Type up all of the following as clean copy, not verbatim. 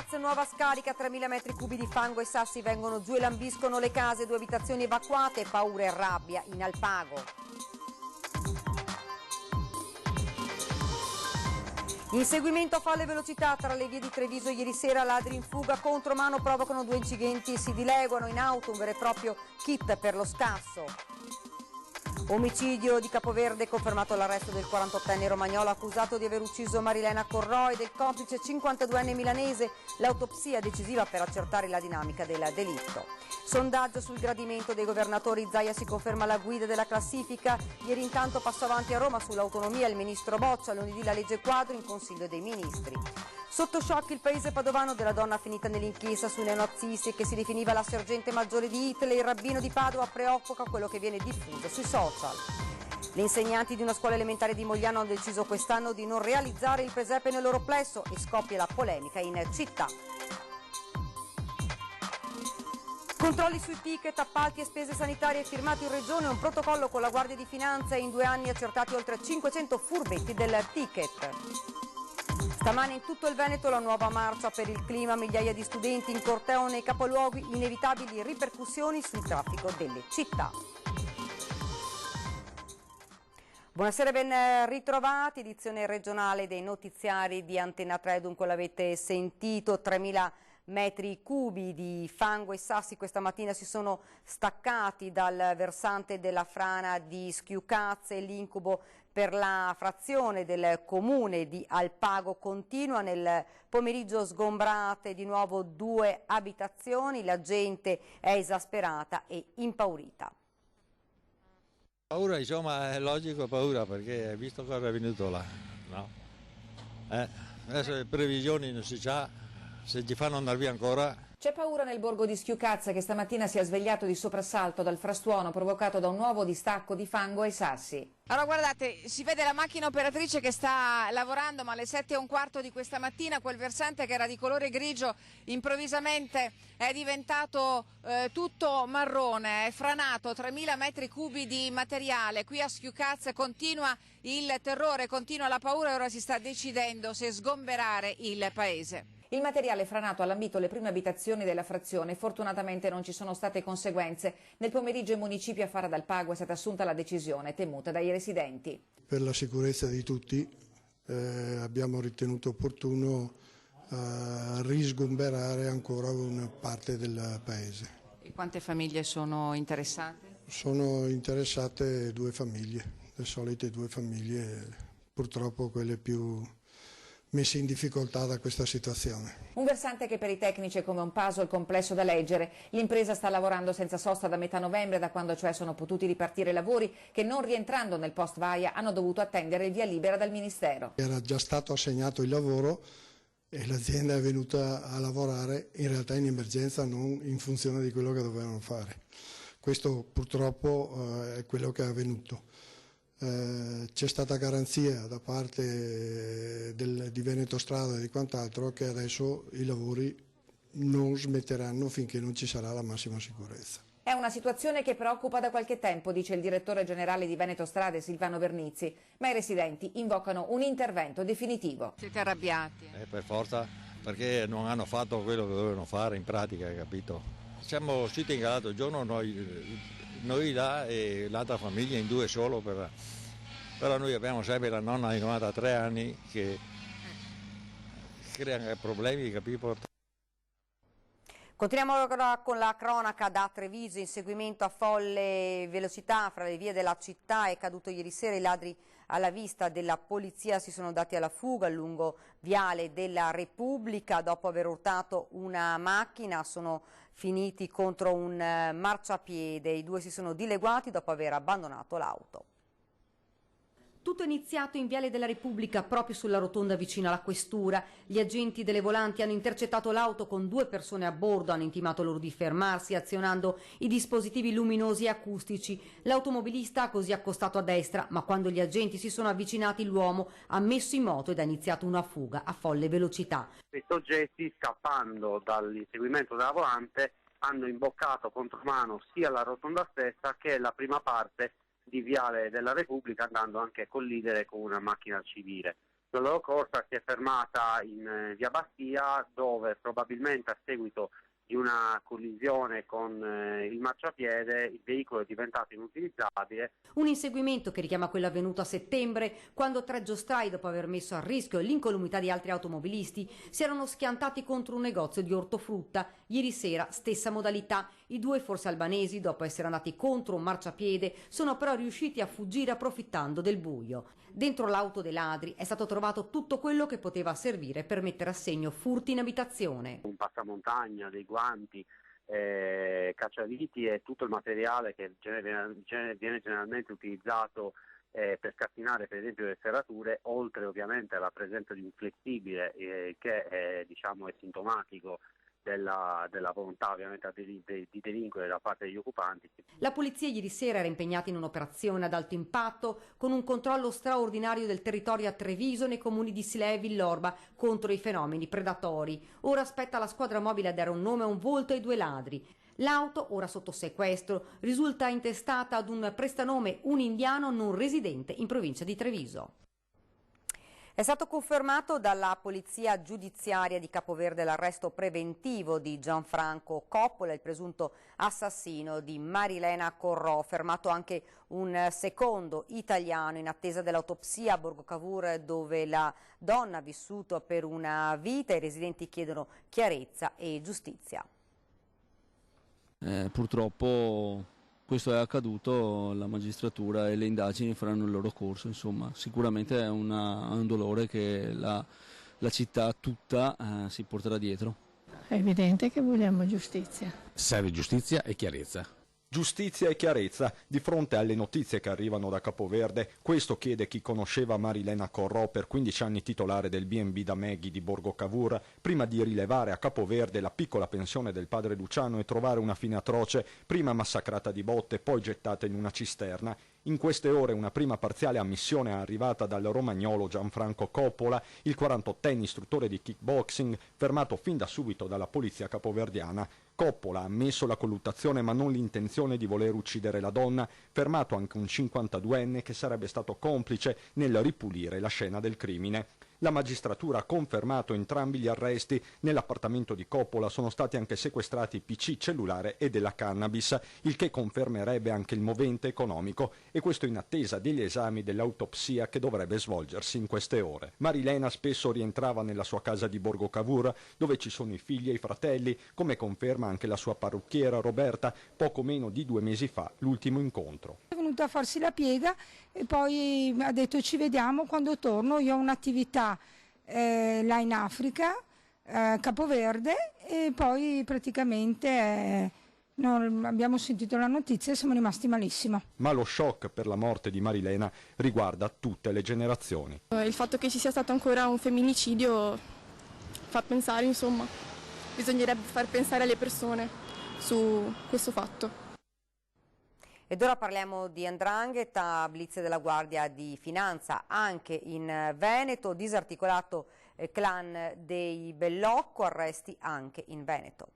Schiucazze, nuova scarica, 3.000 metri cubi di fango e sassi vengono giù e lambiscono le case, 2 abitazioni evacuate, paura e rabbia in Alpago. Inseguimento a folle velocità tra le vie di Treviso ieri sera, ladri in fuga, contromano provocano 2 incidenti, si dileguano in auto, un vero e proprio kit per lo scasso. Omicidio di Capoverde, confermato l'arresto del 48enne romagnolo accusato di aver ucciso Marilena Corroi, del complice 52enne milanese, l'autopsia decisiva per accertare la dinamica del delitto. Sondaggio sul gradimento dei governatori, Zaia si conferma la guida della classifica, ieri intanto passò avanti a Roma sull'autonomia il ministro Boccia, lunedì la legge quadro in Consiglio dei Ministri. Sotto shock il paese padovano della donna finita nell'inchiesta sui neonazisti che si definiva la sergente maggiore di Hitler, il rabbino di Padova preoccupa quello che viene diffuso sui social. Le insegnanti di una scuola elementare di Mogliano hanno deciso quest'anno di non realizzare il presepe nel loro plesso e scoppia la polemica in città. Controlli sui ticket, appalti e spese sanitarie firmati in regione, un protocollo con la Guardia di Finanza e in 2 anni accertati oltre 500 furbetti del ticket. Stamane in tutto il Veneto la nuova marcia per il clima, migliaia di studenti in corteo nei capoluoghi, inevitabili ripercussioni sul traffico delle città. Buonasera, ben ritrovati, edizione regionale dei notiziari di Antenna 3, dunque l'avete sentito, 3.000 metri cubi di fango e sassi questa mattina si sono staccati dal versante della frana di Schiucazze, l'incubo per la frazione del comune di Alpago continua, nel pomeriggio sgombrate di nuovo 2 abitazioni, la gente è esasperata e impaurita. Paura, insomma, è logico paura perché hai visto cosa è venuto là, no? Adesso le previsioni non si sa, se ci fanno andare via ancora. C'è paura nel borgo di Schiucazze che stamattina si è svegliato di soprassalto dal frastuono provocato da un nuovo distacco di fango e sassi. Allora guardate, si vede la macchina operatrice che sta lavorando, ma alle 7:15 di questa mattina quel versante che era di colore grigio improvvisamente è diventato tutto marrone, è franato, 3.000 metri cubi di materiale. Qui a Schiucazze continua il terrore, continua la paura e ora si sta decidendo se sgomberare il paese. Il materiale franato ha lambito le prime abitazioni della frazione, fortunatamente non ci sono state conseguenze. Nel pomeriggio in municipio a Fara d'Alpago è stata assunta la decisione temuta dai residenti. Per la sicurezza di tutti abbiamo ritenuto opportuno risgomberare ancora una parte del paese. E quante famiglie sono interessate? Sono interessate 2 famiglie, le solite 2 famiglie, purtroppo quelle più messe in difficoltà da questa situazione. Un versante che per i tecnici è come un puzzle complesso da leggere. L'impresa sta lavorando senza sosta da metà novembre, da quando cioè sono potuti ripartire i lavori che non rientrando nel post vaia hanno dovuto attendere il via libera dal Ministero. Era già stato assegnato il lavoro e l'azienda è venuta a lavorare in realtà in emergenza, non in funzione di quello che dovevano fare. Questo purtroppo è quello che è avvenuto. C'è stata garanzia da parte di Veneto Strada e di quant'altro che adesso i lavori non smetteranno finché non ci sarà la massima sicurezza. È una situazione che preoccupa da qualche tempo, dice il direttore generale di Veneto Strade Silvano Vernizzi, ma i residenti invocano un intervento definitivo. Siete arrabbiati? Per forza, perché non hanno fatto quello che dovevano fare in pratica, capito? Siamo usciti in galato il giorno noi là e l'altra famiglia in 2 solo, però noi abbiamo sempre la nonna di 93 anni che crea problemi, capito? Continuiamo ora con la cronaca da Treviso, inseguimento a folle velocità fra le vie della città, è caduto ieri sera, i ladri alla vista della polizia si sono dati alla fuga lungo Viale della Repubblica, dopo aver urtato una macchina sono finiti contro un marciapiede, i 2 si sono dileguati dopo aver abbandonato l'auto. Tutto è iniziato in Viale della Repubblica, proprio sulla rotonda vicino alla questura. Gli agenti delle volanti hanno intercettato l'auto con 2 persone a bordo, hanno intimato loro di fermarsi azionando i dispositivi luminosi e acustici. L'automobilista ha così accostato a destra, ma quando gli agenti si sono avvicinati l'uomo ha messo in moto ed ha iniziato una fuga a folle velocità. I soggetti, scappando dall'inseguimento della volante, hanno imboccato contromano sia la rotonda stessa che la prima parte di Viale della Repubblica, andando anche a collidere con una macchina civile. La loro corsa si è fermata in via Bastia, dove probabilmente a seguito di una collisione con il marciapiede il veicolo è diventato inutilizzabile. Un inseguimento che richiama quello avvenuto a settembre, quando 3 giostrai, dopo aver messo a rischio l'incolumità di altri automobilisti, si erano schiantati contro un negozio di ortofrutta. Ieri sera, stessa modalità. I 2, forse albanesi, dopo essere andati contro un marciapiede, sono però riusciti a fuggire approfittando del buio. Dentro l'auto dei ladri è stato trovato tutto quello che poteva servire per mettere a segno furti in abitazione. Un passamontagna, dei guanti, cacciaviti e tutto il materiale che viene generalmente utilizzato per scassinare per esempio le serrature, oltre ovviamente alla presenza di un flessibile che è sintomatico della volontà ovviamente di delinquere da parte degli occupanti. La polizia ieri sera era impegnata in un'operazione ad alto impatto con un controllo straordinario del territorio a Treviso, nei comuni di Silea e Villorba, contro i fenomeni predatori. Ora aspetta la squadra mobile a dare un nome e un volto ai 2 ladri. L'auto, ora sotto sequestro, risulta intestata ad un prestanome, un indiano non residente in provincia di Treviso. È stato confermato dalla polizia giudiziaria di Capoverde l'arresto preventivo di Gianfranco Coppola, il presunto assassino di Marilena Corrò. Fermato anche un secondo italiano in attesa dell'autopsia a Borgo Cavour, dove la donna ha vissuto per una vita. I residenti chiedono chiarezza e giustizia. Purtroppo questo è accaduto, la magistratura e le indagini faranno il loro corso, insomma, sicuramente è un dolore che la città tutta si porterà dietro. È evidente che vogliamo giustizia. Serve giustizia e chiarezza. Giustizia e chiarezza di fronte alle notizie che arrivano da Capoverde. Questo chiede chi conosceva Marilena Corrò, per 15 anni titolare del B&B da Meghi di Borgo Cavour, prima di rilevare a Capoverde la piccola pensione del padre Luciano e trovare una fine atroce, prima massacrata di botte, poi gettata in una cisterna. In queste ore una prima parziale ammissione è arrivata dal romagnolo Gianfranco Coppola, il 48enne istruttore di kickboxing, fermato fin da subito dalla polizia capoverdiana. Coppola ha ammesso la colluttazione ma non l'intenzione di voler uccidere la donna, fermato anche un 52enne che sarebbe stato complice nel ripulire la scena del crimine. La magistratura ha confermato entrambi gli arresti. Nell'appartamento di Coppola sono stati anche sequestrati PC, cellulare e della cannabis, il che confermerebbe anche il movente economico, e questo in attesa degli esami dell'autopsia che dovrebbe svolgersi in queste ore. Marilena spesso rientrava nella sua casa di Borgo Cavour, dove ci sono i figli e i fratelli, come conferma anche la sua parrucchiera Roberta, poco meno di 2 mesi fa, l'ultimo incontro. È venuta a farsi la piega e poi ha detto ci vediamo quando torno, io ho un'attività là in Africa, Capoverde, e poi praticamente abbiamo sentito la notizia e siamo rimasti malissimo. Ma lo shock per la morte di Marilena riguarda tutte le generazioni. Il fatto che ci sia stato ancora un femminicidio fa pensare, insomma, bisognerebbe far pensare alle persone su questo fatto. Ed ora parliamo di 'ndrangheta, blitz della Guardia di Finanza anche in Veneto, disarticolato clan dei Bellocco, arresti anche in Veneto.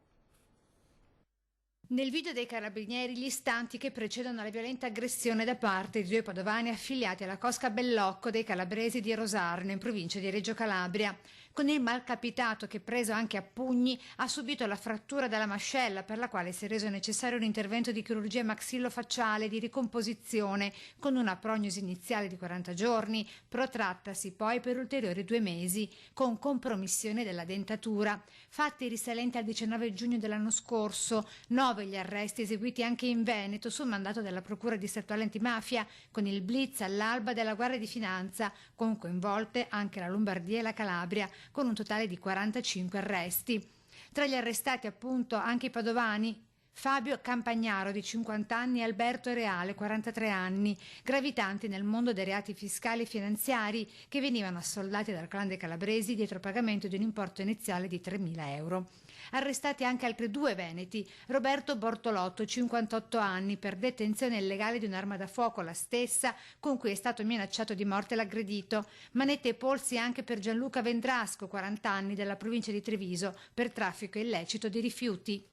Nel video dei carabinieri gli istanti che precedono la violenta aggressione da parte di 2 padovani affiliati alla cosca Bellocco dei calabresi di Rosarno, in provincia di Reggio Calabria, con il malcapitato che, preso anche a pugni, ha subito la frattura della mascella, per la quale si è reso necessario un intervento di chirurgia maxillofacciale di ricomposizione con una prognosi iniziale di 40 giorni, protrattasi poi per ulteriori 2 mesi, con compromissione della dentatura. Fatti risalenti al 19 giugno dell'anno scorso, 9 gli arresti eseguiti anche in Veneto sul mandato della Procura distrettuale antimafia, con il blitz all'alba della Guardia di Finanza, con coinvolte anche la Lombardia e la Calabria, con un totale di 45 arresti. Tra gli arrestati appunto anche i padovani Fabio Campagnaro di 50 anni e Alberto Reale 43 anni, gravitanti nel mondo dei reati fiscali e finanziari, che venivano assoldati dal clan dei calabresi dietro pagamento di un importo iniziale di 3.000 euro. Arrestati anche altri 2 veneti, Roberto Bortolotto, 58 anni, per detenzione illegale di un'arma da fuoco, la stessa con cui è stato minacciato di morte l'aggredito. Manette e polsi anche per Gianluca Vendrasco, 40 anni, della provincia di Treviso, per traffico illecito di rifiuti.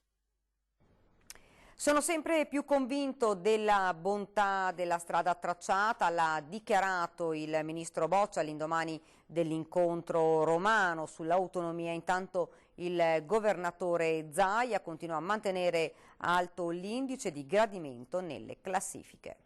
Sono sempre più convinto della bontà della strada tracciata, l'ha dichiarato il ministro Boccia all'indomani dell'incontro romano sull'autonomia. Intanto il governatore Zaia continua a mantenere alto l'indice di gradimento nelle classifiche.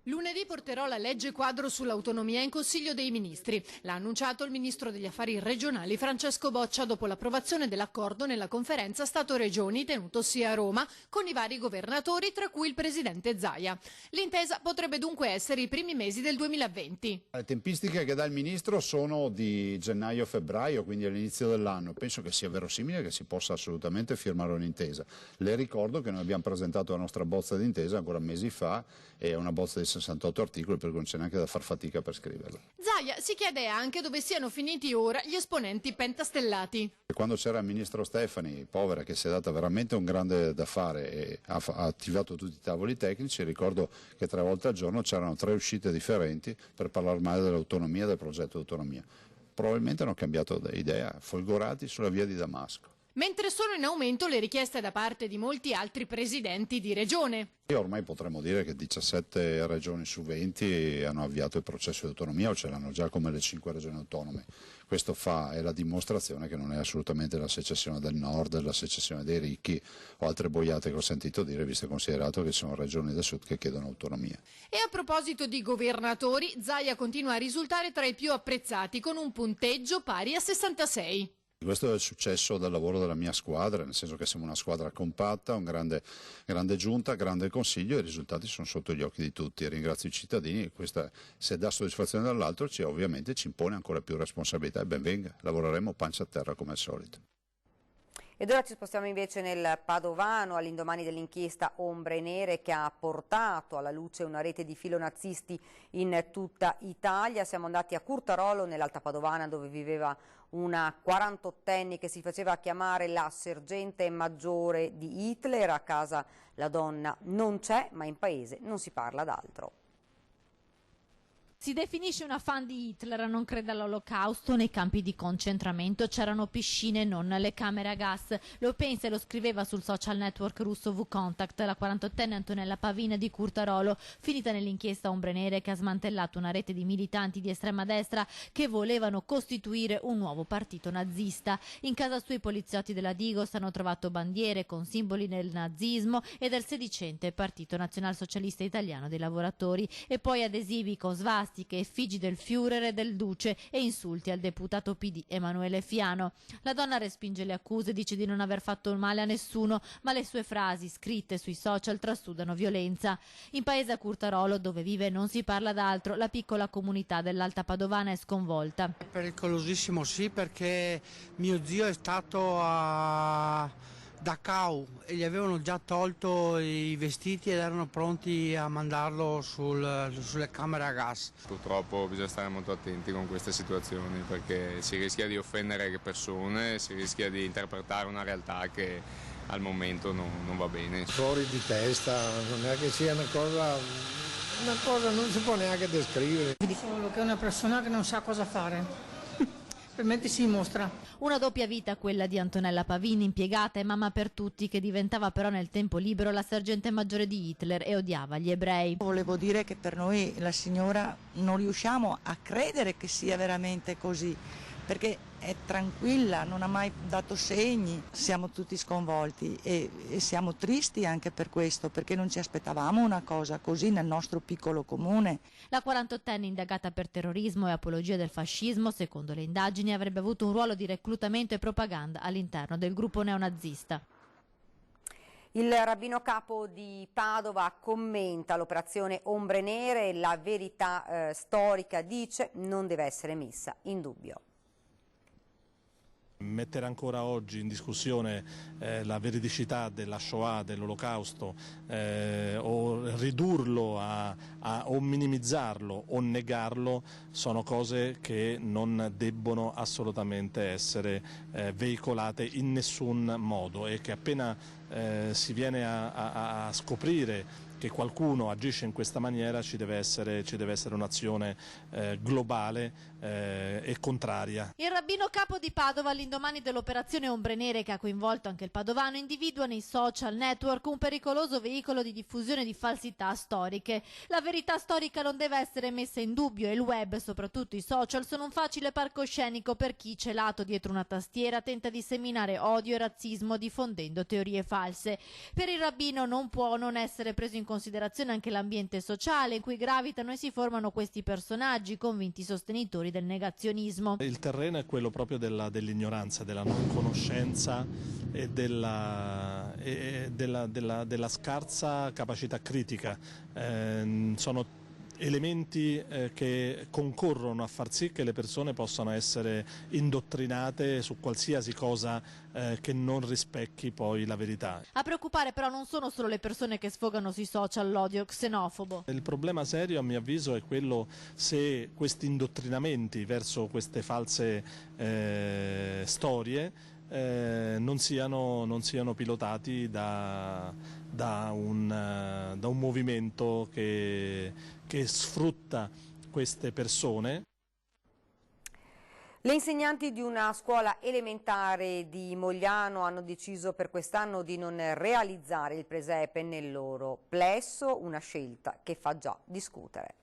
Lunedì porterò la legge quadro sull'autonomia in Consiglio dei Ministri. L'ha annunciato il ministro degli affari regionali Francesco Boccia dopo l'approvazione dell'accordo nella conferenza Stato-Regioni tenutosi a Roma con i vari governatori, tra cui il presidente Zaia. L'intesa potrebbe dunque essere i primi mesi del 2020. Le tempistiche che dà il ministro sono di gennaio-febbraio, quindi all'inizio dell'anno. Penso che sia verosimile che si possa assolutamente firmare un'intesa. Le ricordo che noi abbiamo presentato la nostra bozza d'intesa ancora mesi fa, è una bozza di 68 articoli, per cui non c'è neanche da far fatica per scriverla. Zaia si chiede anche dove siano finiti ora gli esponenti pentastellati. Quando c'era il ministro Stefani, povera, che si è data veramente un grande da fare e ha attivato tutti i tavoli tecnici, ricordo che 3 volte al giorno c'erano 3 uscite differenti per parlare male dell'autonomia e del progetto di autonomia. Probabilmente hanno cambiato idea, folgorati sulla via di Damasco. Mentre sono in aumento le richieste da parte di molti altri presidenti di regione. E ormai potremmo dire che 17 regioni su 20 hanno avviato il processo di autonomia o ce l'hanno già come le 5 regioni autonome. Questo è la dimostrazione che non è assolutamente la secessione del nord, la secessione dei ricchi o altre boiate che ho sentito dire, visto e considerato che sono regioni del sud che chiedono autonomia. E a proposito di governatori, Zaia continua a risultare tra i più apprezzati con un punteggio pari a 66. Questo è il successo del lavoro della mia squadra, nel senso che siamo una squadra compatta, un grande giunta, grande consiglio e i risultati sono sotto gli occhi di tutti. Ringrazio i cittadini e questa, se dà soddisfazione dall'altro, ovviamente ci impone ancora più responsabilità e ben venga, lavoreremo pancia a terra come al solito. Ed ora ci spostiamo invece nel Padovano all'indomani dell'inchiesta Ombre Nere che ha portato alla luce una rete di filonazisti in tutta Italia. Siamo andati a Curtarolo, nell'Alta Padovana, dove viveva una 48enne che si faceva chiamare la sergente maggiore di Hitler. A casa la donna non c'è, ma in paese non si parla d'altro. Si definisce una fan di Hitler, non crede all'olocausto, nei campi di concentramento c'erano piscine, non le camere a gas. Lo pensa e lo scriveva sul social network russo VKontakte la 48enne Antonella Pavina di Curtarolo, finita nell'inchiesta Ombre Nere che ha smantellato una rete di militanti di estrema destra che volevano costituire un nuovo partito nazista. In casa sua i poliziotti della Digos hanno trovato bandiere con simboli del nazismo e del sedicente Partito Nazionalsocialista Italiano dei Lavoratori e poi adesivi con svastiche, effigi del Führer e del Duce e insulti al deputato PD Emanuele Fiano. La donna respinge le accuse, dice di non aver fatto male a nessuno, ma le sue frasi scritte sui social trasudano violenza. In paese a Curtarolo, dove vive, non si parla d'altro. La piccola comunità dell'Alta Padovana è sconvolta. È pericolosissimo, sì, perché mio zio è stato a Dachau e gli avevano già tolto i vestiti ed erano pronti a mandarlo sulle camere a gas. Purtroppo bisogna stare molto attenti con queste situazioni perché si rischia di offendere persone, si rischia di interpretare una realtà che al momento non va bene. Fuori di testa, non è che sia una cosa non si può neanche descrivere. Solo che è una persona che non sa cosa fare. Per me si mostra. Una doppia vita quella di Antonella Pavini, impiegata e mamma per tutti, che diventava però nel tempo libero la sergente maggiore di Hitler e odiava gli ebrei. Volevo dire che per noi la signora non riusciamo a credere che sia veramente così, perché è tranquilla, non ha mai dato segni. Siamo tutti sconvolti e siamo tristi anche per questo, perché non ci aspettavamo una cosa così nel nostro piccolo comune. La 48enne, indagata per terrorismo e apologia del fascismo, secondo le indagini avrebbe avuto un ruolo di reclutamento e propaganda all'interno del gruppo neonazista. Il rabbino capo di Padova commenta l'operazione Ombre Nere, la verità storica, dice, non deve essere messa in dubbio. Mettere ancora oggi in discussione la veridicità della Shoah, dell'Olocausto, o ridurlo o minimizzarlo o negarlo sono cose che non debbono assolutamente essere veicolate in nessun modo e che appena si viene a scoprire che qualcuno agisce in questa maniera ci deve essere un'azione globale e contraria. Il rabbino capo di Padova, all'indomani dell'operazione Ombre Nere che ha coinvolto anche il padovano, individua nei social network un pericoloso veicolo di diffusione di falsità storiche. La verità storica non deve essere messa in dubbio e il web, soprattutto i social, sono un facile palcoscenico per chi, celato dietro una tastiera, tenta di seminare odio e razzismo diffondendo teorie false. Per il rabbino non può non essere preso in considerazione anche l'ambiente sociale in cui gravitano e si formano questi personaggi, convinti sostenitori del negazionismo. Il terreno è quello proprio dell'ignoranza, della non conoscenza e della scarsa capacità critica. Sono elementi che concorrono a far sì che le persone possano essere indottrinate su qualsiasi cosa che non rispecchi poi la verità. A preoccupare però non sono solo le persone che sfogano sui social l'odio xenofobo. Il problema serio, a mio avviso, è quello se questi indottrinamenti verso queste false storie non siano pilotati da un movimento che sfrutta queste persone. Le insegnanti di una scuola elementare di Mogliano hanno deciso per quest'anno di non realizzare il presepe nel loro plesso, una scelta che fa già discutere.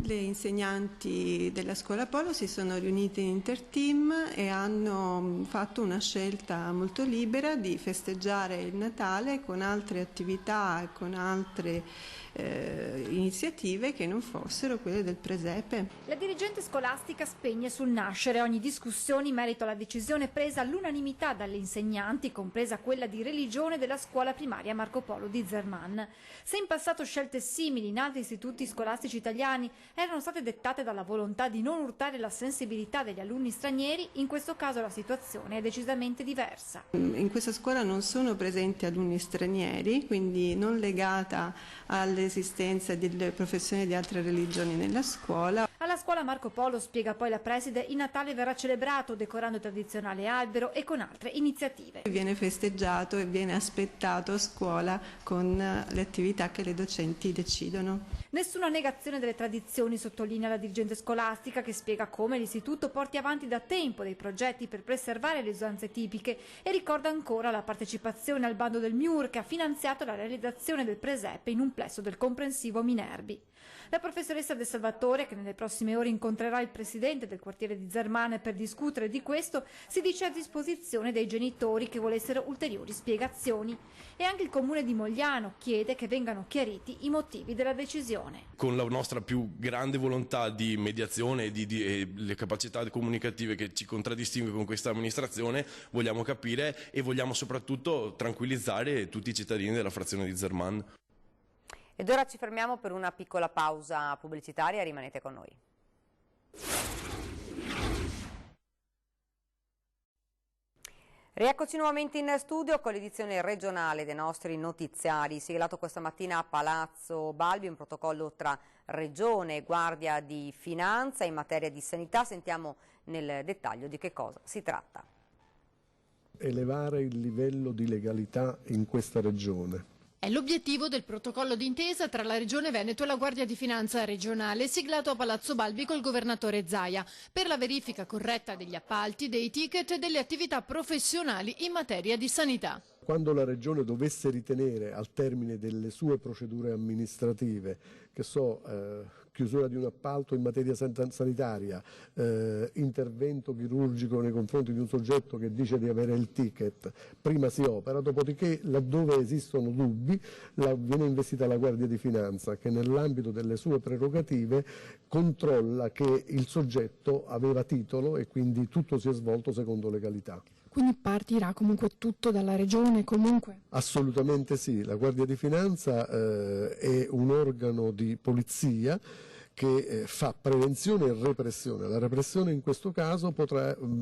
Le insegnanti della scuola Polo si sono riunite in interteam e hanno fatto una scelta molto libera di festeggiare il Natale con altre attività e con altre iniziative che non fossero quelle del presepe. La dirigente scolastica spegne sul nascere ogni discussione in merito alla decisione presa all'unanimità dalle insegnanti, compresa quella di religione della scuola primaria Marco Polo di Zerman. Se in passato scelte simili in altri istituti scolastici italiani erano state dettate dalla volontà di non urtare la sensibilità degli alunni stranieri, in questo caso la situazione è decisamente diversa. In questa scuola non sono presenti alunni stranieri, quindi non legata all'esistenza delle professioni di altre religioni nella scuola. Alla scuola Marco Polo, spiega poi la preside, il Natale verrà celebrato decorando il tradizionale albero e con altre iniziative. Viene festeggiato e viene aspettato a scuola con le attività che le docenti decidono. Nessuna negazione delle tradizioni, sottolinea la dirigente scolastica, che spiega come l'istituto porti avanti da tempo dei progetti per preservare le usanze tipiche e ricorda ancora la partecipazione al bando del MIUR che ha finanziato la realizzazione del presepe in un plesso del comprensivo Minerbi. La professoressa De Salvatore, che nelle prossime ore incontrerà il presidente del quartiere di Zerman per discutere di questo, si dice a disposizione dei genitori che volessero ulteriori spiegazioni. E anche il comune di Mogliano chiede che vengano chiariti i motivi della decisione. Con la nostra più grande volontà di mediazione e le capacità comunicative che ci contraddistingue con questa amministrazione, vogliamo capire e vogliamo soprattutto tranquillizzare tutti i cittadini della frazione di Zerman. Ed ora ci fermiamo per una piccola pausa pubblicitaria, rimanete con noi. Rieccoci nuovamente in studio con l'edizione regionale dei nostri notiziari, siglato questa mattina a Palazzo Balbi, un protocollo tra Regione e Guardia di Finanza in materia di sanità. Sentiamo nel dettaglio di che cosa si tratta. Elevare il livello di legalità in questa regione. È l'obiettivo del protocollo d'intesa tra la Regione Veneto e la Guardia di Finanza regionale, siglato a Palazzo Balbi col governatore Zaia, per la verifica corretta degli appalti, dei ticket e delle attività professionali in materia di sanità. Quando la Regione dovesse ritenere al termine delle sue procedure amministrative, che chiusura di un appalto in materia sanitaria, intervento chirurgico nei confronti di un soggetto che dice di avere il ticket, prima si opera, dopodiché laddove esistono dubbi viene investita la Guardia di Finanza che nell'ambito delle sue prerogative controlla che il soggetto aveva titolo e quindi tutto si è svolto secondo legalità. Quindi partirà comunque tutto dalla Regione comunque? Assolutamente sì, la Guardia di Finanza è un organo di polizia che fa prevenzione e repressione. La repressione in questo caso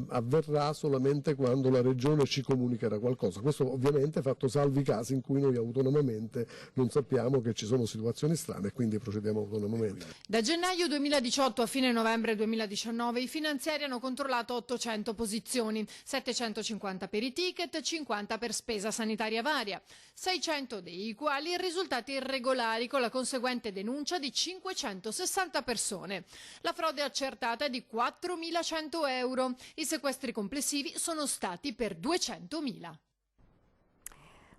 avverrà solamente quando la Regione ci comunicherà qualcosa. Questo ovviamente fatto salvi i casi in cui noi autonomamente non sappiamo che ci sono situazioni strane e quindi procediamo autonomamente. Da gennaio 2018 a fine novembre 2019 i finanziari hanno controllato 800 posizioni, 750 per i ticket, 50 per spesa sanitaria varia, 600 dei quali risultati irregolari con la conseguente denuncia di 560 persone. La frode accertata è di 4.100 euro, i sequestri complessivi sono stati per 200.000.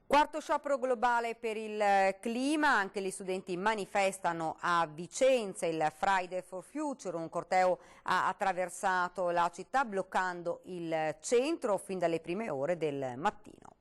Quarto sciopero globale per il clima, anche gli studenti manifestano a Vicenza. Il Friday for Future, un corteo ha attraversato la città bloccando il centro fin dalle prime ore del mattino.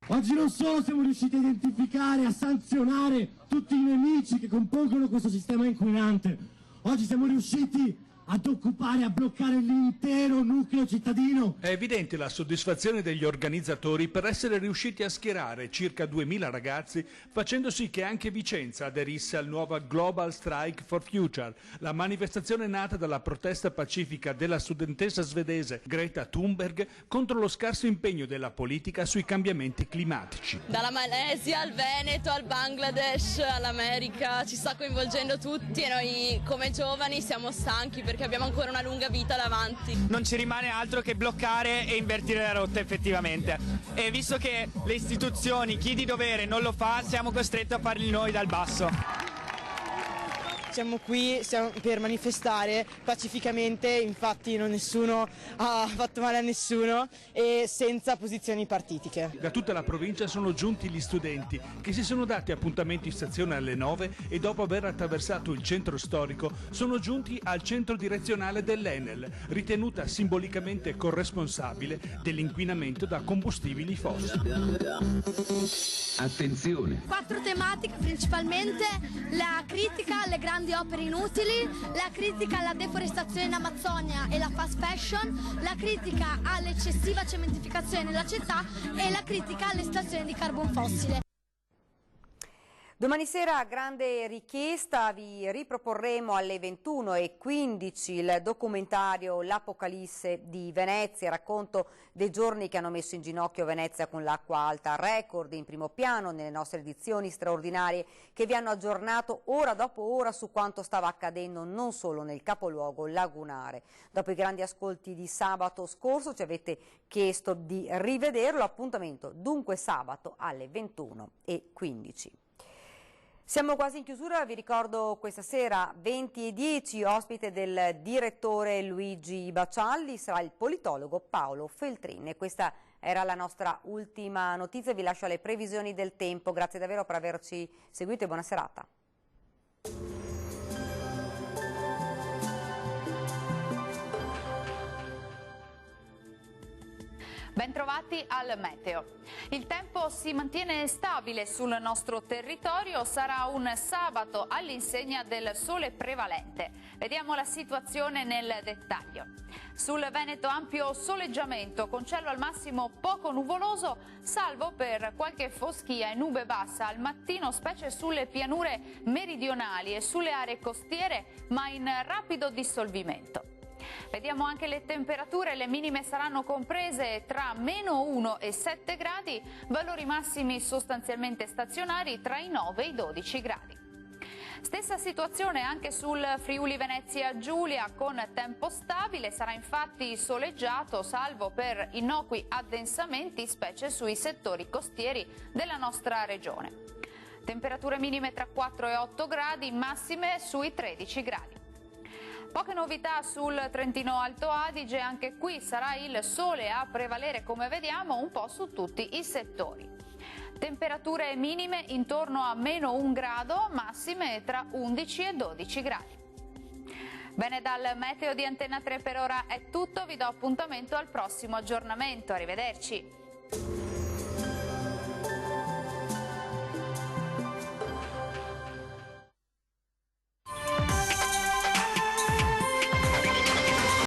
Oggi non solo siamo riusciti a identificare e a sanzionare tutti i nemici che compongono questo sistema inquinante, oggi siamo riusciti ad occupare, a bloccare l'intero nucleo cittadino. È evidente la soddisfazione degli organizzatori per essere riusciti a schierare circa 2000 ragazzi, facendo sì che anche Vicenza aderisse al nuovo Global Strike for Future, la manifestazione nata dalla protesta pacifica della studentessa svedese Greta Thunberg contro lo scarso impegno della politica sui cambiamenti climatici. Dalla Malesia al Veneto, al Bangladesh, all'America, ci sta coinvolgendo tutti e noi come giovani siamo stanchi perché abbiamo ancora una lunga vita davanti. Non ci rimane altro che bloccare e invertire la rotta effettivamente. E visto che le istituzioni, chi di dovere non lo fa, siamo costretti a farli noi dal basso. Siamo qui per manifestare pacificamente, infatti nessuno ha fatto male a nessuno e senza posizioni partitiche. Da tutta la provincia sono giunti gli studenti che si sono dati appuntamento in stazione alle 9 e dopo aver attraversato il centro storico sono giunti al centro direzionale dell'Enel, ritenuta simbolicamente corresponsabile dell'inquinamento da combustibili fossili. Attenzione! 4 tematiche principalmente: la critica alle grandi opere inutili, la critica alla deforestazione in Amazzonia e la fast fashion, la critica all'eccessiva cementificazione nella città e la critica all'estrazione di carbon fossile. Domani sera, grande richiesta, vi riproporremo alle 21:15 il documentario L'Apocalisse di Venezia, racconto dei giorni che hanno messo in ginocchio Venezia con l'acqua alta record, in primo piano nelle nostre edizioni straordinarie che vi hanno aggiornato ora dopo ora su quanto stava accadendo non solo nel capoluogo lagunare. Dopo i grandi ascolti di sabato scorso ci avete chiesto di rivederlo, appuntamento dunque sabato alle 21:15. Siamo quasi in chiusura, vi ricordo questa sera 20:10, ospite del direttore Luigi Bacialli sarà il politologo Paolo Feltrin. E questa era la nostra ultima notizia, vi lascio alle previsioni del tempo, grazie davvero per averci seguito e buona serata. Bentrovati al meteo. Il tempo si mantiene stabile sul nostro territorio, sarà un sabato all'insegna del sole prevalente. Vediamo la situazione nel dettaglio. Sul Veneto ampio soleggiamento con cielo al massimo poco nuvoloso, salvo per qualche foschia e nube bassa al mattino, specie sulle pianure meridionali e sulle aree costiere, ma in rapido dissolvimento. Vediamo anche le temperature, le minime saranno comprese tra -1 e 7 gradi, valori massimi sostanzialmente stazionari tra i 9 e i 12 gradi. Stessa situazione anche sul Friuli Venezia Giulia con tempo stabile, sarà infatti soleggiato salvo per innocui addensamenti, specie sui settori costieri della nostra regione. Temperature minime tra 4 e 8 gradi, massime sui 13 gradi. Poche novità sul Trentino Alto Adige, anche qui sarà il sole a prevalere come vediamo un po' su tutti i settori. Temperature minime intorno a -1 grado, massime tra 11 e 12 gradi. Bene, dal meteo di Antena 3 per ora è tutto, vi do appuntamento al prossimo aggiornamento, arrivederci.